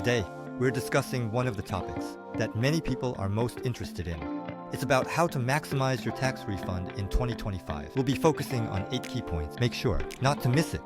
Today, we're discussing one of the topics that many people are most interested in. It's about how to maximize your tax refund in 2025. We'll be focusing on 8 key points. Make sure not to miss it.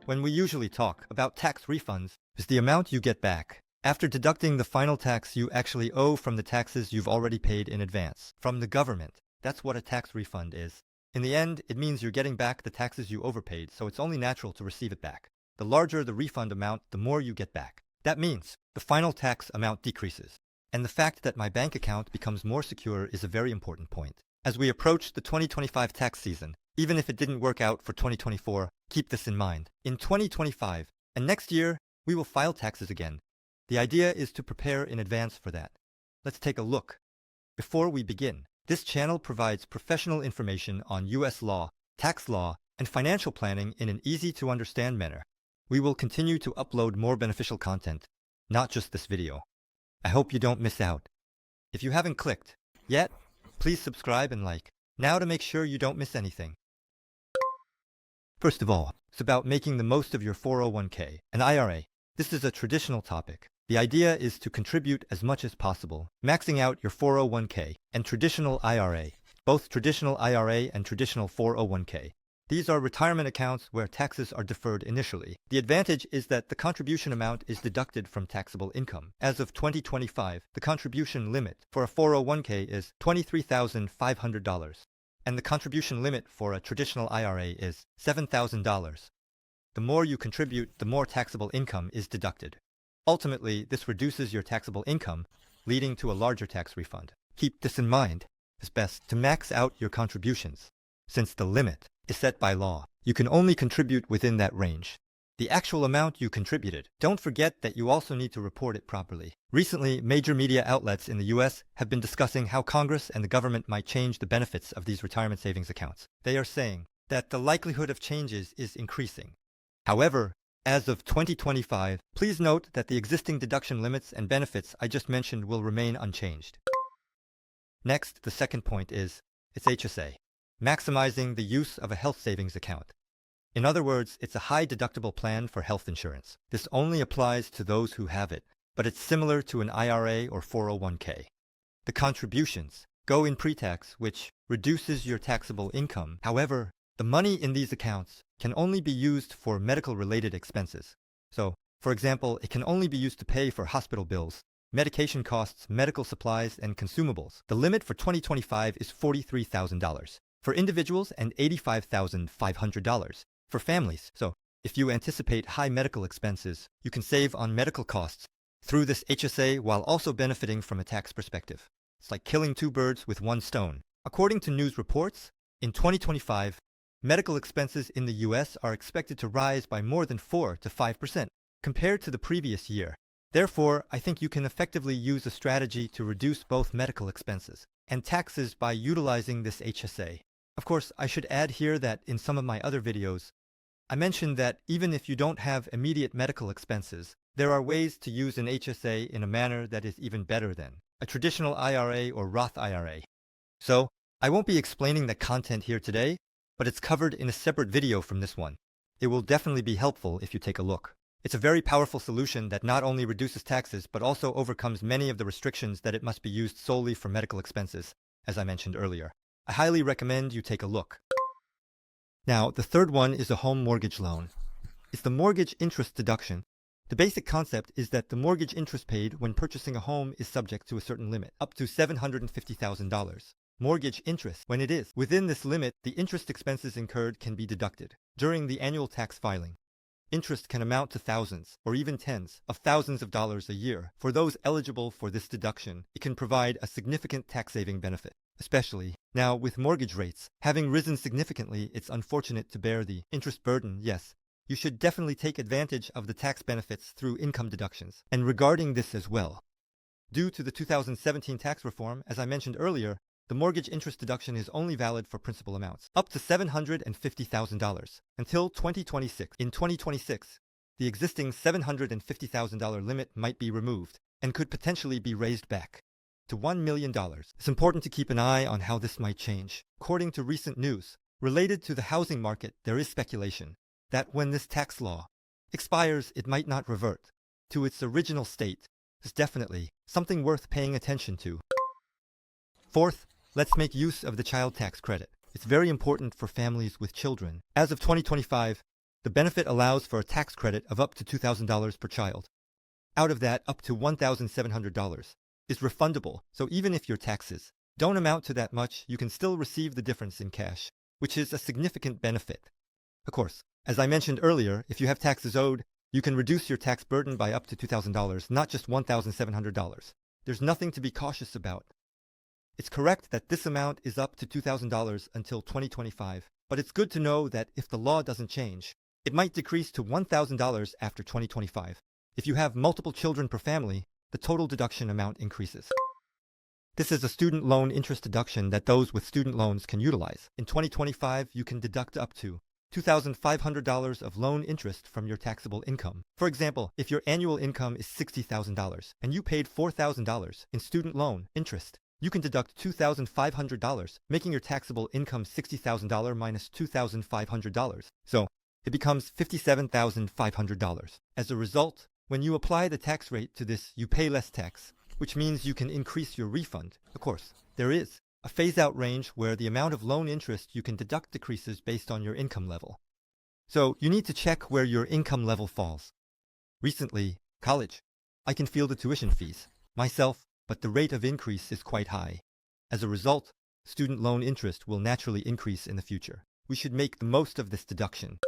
When we usually talk about tax refunds, it's the amount you get back after deducting the final tax you actually owe from the taxes you've already paid in advance from the government. That's what a tax refund is. In the end, it means you're getting back the taxes you overpaid, so it's only natural to receive it back. The larger the refund amount, the more you get back. That means the final tax amount decreases. And the fact that my bank account becomes more secure is a very important point. As we approach the 2025 tax season, even if it didn't work out for 2024, keep this in mind. In 2025 and next year, we will file taxes again. The idea is to prepare in advance for that. Let's take a look. Before we begin, this channel provides professional information on U.S. law, tax law, and financial planning in an easy-to-understand manner. We will continue to upload more beneficial content, not just this video. I hope you don't miss out. If you haven't clicked yet, please subscribe and like. Now to make sure you don't miss anything. First of all, it's about making the most of your 401k and IRA. This is a traditional topic. The idea is to contribute as much as possible, maxing out your 401k and traditional IRA, both traditional IRA and traditional 401k. These are retirement accounts where taxes are deferred initially. The advantage is that the contribution amount is deducted from taxable income. As of 2025, the contribution limit for a 401k is $23,500, and the contribution limit for a traditional IRA is $7,000. The more you contribute, the more taxable income is deducted. Ultimately, this reduces your taxable income, leading to a larger tax refund. Keep this in mind. It's best to max out your contributions. Since the limit is set by law, you can only contribute within that range. The actual amount you contributed. Don't forget that you also need to report it properly. Recently, major media outlets in the US have been discussing how Congress and the government might change the benefits of these retirement savings accounts. They are saying that the likelihood of changes is increasing. However, as of 2025, please note that the existing deduction limits and benefits I just mentioned will remain unchanged. Next, the second point is, it's HSA. Maximizing the use of a health savings account. In other words, it's a high deductible plan for health insurance. This only applies to those who have it, but it's similar to an IRA or 401k. The contributions go in pre-tax, which reduces your taxable income. However, the money in these accounts can only be used for medical-related expenses. So, for example, it can only be used to pay for hospital bills, medication costs, medical supplies, and consumables. The limit for 2025 is $43,000 for individuals and $85,500 for families. So, if you anticipate high medical expenses, you can save on medical costs through this HSA while also benefiting from a tax perspective. It's like killing two birds with one stone. According to news reports, in 2025, medical expenses in the US are expected to rise by more than 4 to 5% compared to the previous year. Therefore, I think you can effectively use a strategy to reduce both medical expenses and taxes by utilizing this HSA. Of course, I should add here that in some of my other videos, I mentioned that even if you don't have immediate medical expenses, there are ways to use an HSA in a manner that is even better than a traditional IRA or Roth IRA. So, I won't be explaining the content here today, but it's covered in a separate video from this one. It will definitely be helpful if you take a look. It's a very powerful solution that not only reduces taxes, but also overcomes many of the restrictions that it must be used solely for medical expenses, as I mentioned earlier. I highly recommend you take a look. Now, the third one is a home mortgage loan. It's the mortgage interest deduction. The basic concept is that the mortgage interest paid when purchasing a home is subject to a certain limit, up to $750,000. Mortgage interest, when it is within this limit, the interest expenses incurred can be deducted during the annual tax filing. Interest can amount to thousands or even tens of thousands of dollars a year. For those eligible for this deduction, it can provide a significant tax-saving benefit. Especially now with mortgage rates having risen significantly, it's unfortunate to bear the interest burden. Yes, you should definitely take advantage of the tax benefits through income deductions. And regarding this as well, due to the 2017 tax reform, as I mentioned earlier, the mortgage interest deduction is only valid for principal amounts up to $750,000 until 2026. In 2026, the existing $750,000 limit might be removed and could potentially be raised back to $1 million. It's important to keep an eye on how this might change. According to recent news related to the housing market, there is speculation that when this tax law expires, it might not revert to its original state. Is definitely something worth paying attention to. Fourth, let's make use of the child tax credit. It's very important for families with children. As of 2025, the benefit allows for a tax credit of up to $2,000 per child. Out of that, up to $1,700 is refundable, so even if your taxes don't amount to that much, you can still receive the difference in cash, which is a significant benefit. Of course, as I mentioned earlier, if you have taxes owed, you can reduce your tax burden by up to $2,000, not just $1,700. There's nothing to be cautious about. It's correct that this amount is up to $2,000 until 2025, but it's good to know that if the law doesn't change, it might decrease to $1,000 after 2025. If you have multiple children per family, the total deduction amount increases. This is a student loan interest deduction that those with student loans can utilize. In 2025, you can deduct up to $2,500 of loan interest from your taxable income. For example, if your annual income is $60,000 and you paid $4,000 in student loan interest, you can deduct $2,500, making your taxable income $60,000 minus $2,500. So it becomes $57,500. As a result, when you apply the tax rate to this, you pay less tax, which means you can increase your refund. Of course, there is a phase-out range where the amount of loan interest you can deduct decreases based on your income level. So you need to check where your income level falls. Recently, college, I can feel the tuition fees myself, but the rate of increase is quite high. As a result, student loan interest will naturally increase in the future. We should make the most of this deduction.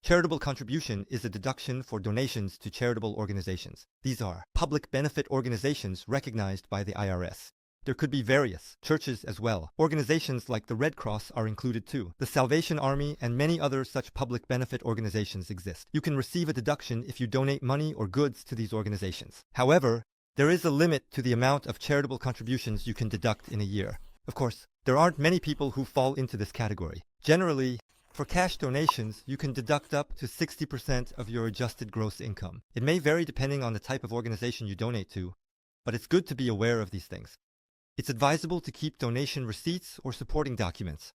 Charitable contribution is a deduction for donations to charitable organizations. These are public benefit organizations recognized by the IRS. There could be various churches as well. Organizations like the Red Cross are included too. The Salvation Army and many other such public benefit organizations exist. You can receive a deduction if you donate money or goods to these organizations. However, there is a limit to the amount of charitable contributions you can deduct in a year. Of course, there aren't many people who fall into this category. Generally, for cash donations, you can deduct up to 60% of your adjusted gross income. It may vary depending on the type of organization you donate to, but it's good to be aware of these things. It's advisable to keep donation receipts or supporting documents.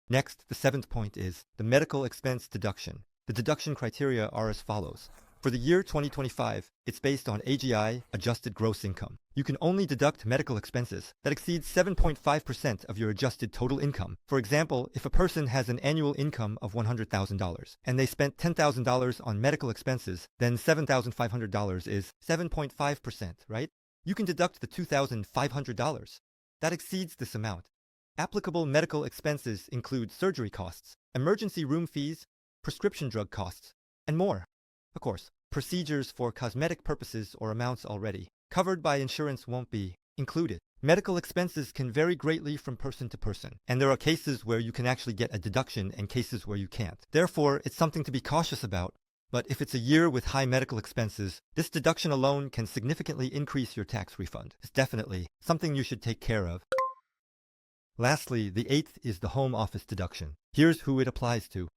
Next, the seventh point is the medical expense deduction. The deduction criteria are as follows. For the year 2025, it's based on AGI, adjusted gross income. You can only deduct medical expenses that exceed 7.5% of your adjusted total income. For example, if a person has an annual income of $100,000 and they spent $10,000 on medical expenses, then $7,500 is 7.5%, right? You can deduct the $2,500. That exceeds this amount. Applicable medical expenses include surgery costs, emergency room fees, prescription drug costs, and more. Of course, procedures for cosmetic purposes or amounts already covered by insurance won't be included. Medical expenses can vary greatly from person to person, and there are cases where you can actually get a deduction and cases where you can't. Therefore, it's something to be cautious about. But if it's a year with high medical expenses, this deduction alone can significantly increase your tax refund. It's definitely something you should take care of. Lastly, the eighth is the home office deduction. Here's who it applies to.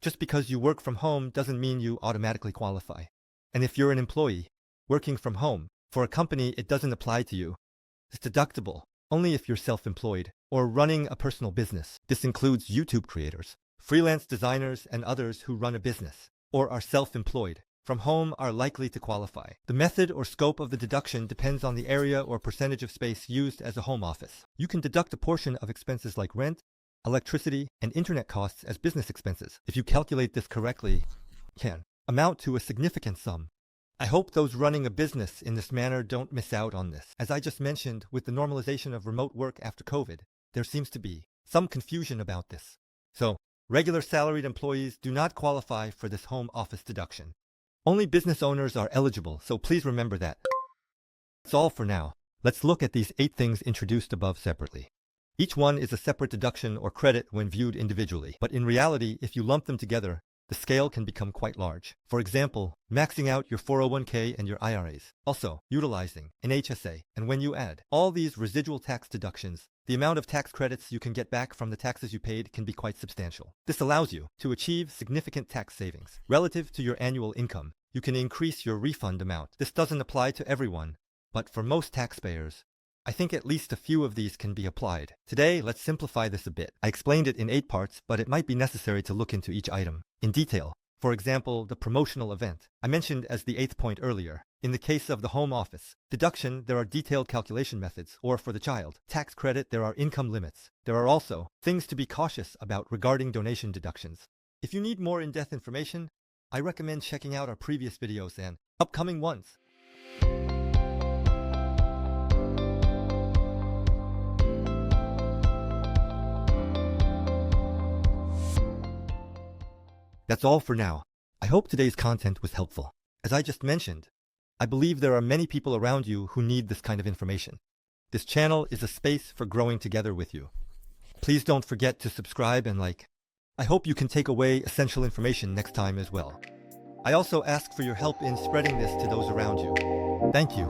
Just because you work from home doesn't mean you automatically qualify. And if you're an employee working from home for a company, it doesn't apply to you. It's deductible only if you're self-employed or running a personal business. This includes YouTube creators, freelance designers, and others who run a business or are self-employed from home are likely to qualify. The method or scope of the deduction depends on the area or percentage of space used as a home office. You can deduct a portion of expenses like rent, electricity, and internet costs as business expenses. If you calculate this correctly, it can amount to a significant sum. I hope those running a business in this manner don't miss out on this. As I just mentioned, with the normalization of remote work after COVID, there seems to be some confusion about this. So, regular salaried employees do not qualify for this home office deduction. Only business owners are eligible, so please remember that. That's all for now. Let's look at these 8 things introduced above separately. Each one is a separate deduction or credit when viewed individually, but in reality, if you lump them together, the scale can become quite large. For example, maxing out your 401k and your IRAs. Also, utilizing an HSA. And when you add all these residual tax deductions, the amount of tax credits you can get back from the taxes you paid can be quite substantial. This allows you to achieve significant tax savings. Relative to your annual income, you can increase your refund amount. This doesn't apply to everyone, but for most taxpayers, I think at least a few of these can be applied. Today, let's simplify this a bit. I explained it in 8 parts, but it might be necessary to look into each item in detail. For example, the promotional event I mentioned as the 8th point earlier. In the case of the home office deduction, there are detailed calculation methods, or for the child tax credit, there are income limits. There are also things to be cautious about regarding donation deductions. If you need more in-depth information, I recommend checking out our previous videos and upcoming ones. That's all for now. I hope today's content was helpful. As I just mentioned, I believe there are many people around you who need this kind of information. This channel is a space for growing together with you. Please don't forget to subscribe and like. I hope you can take away essential information next time as well. I also ask for your help in spreading this to those around you. Thank you.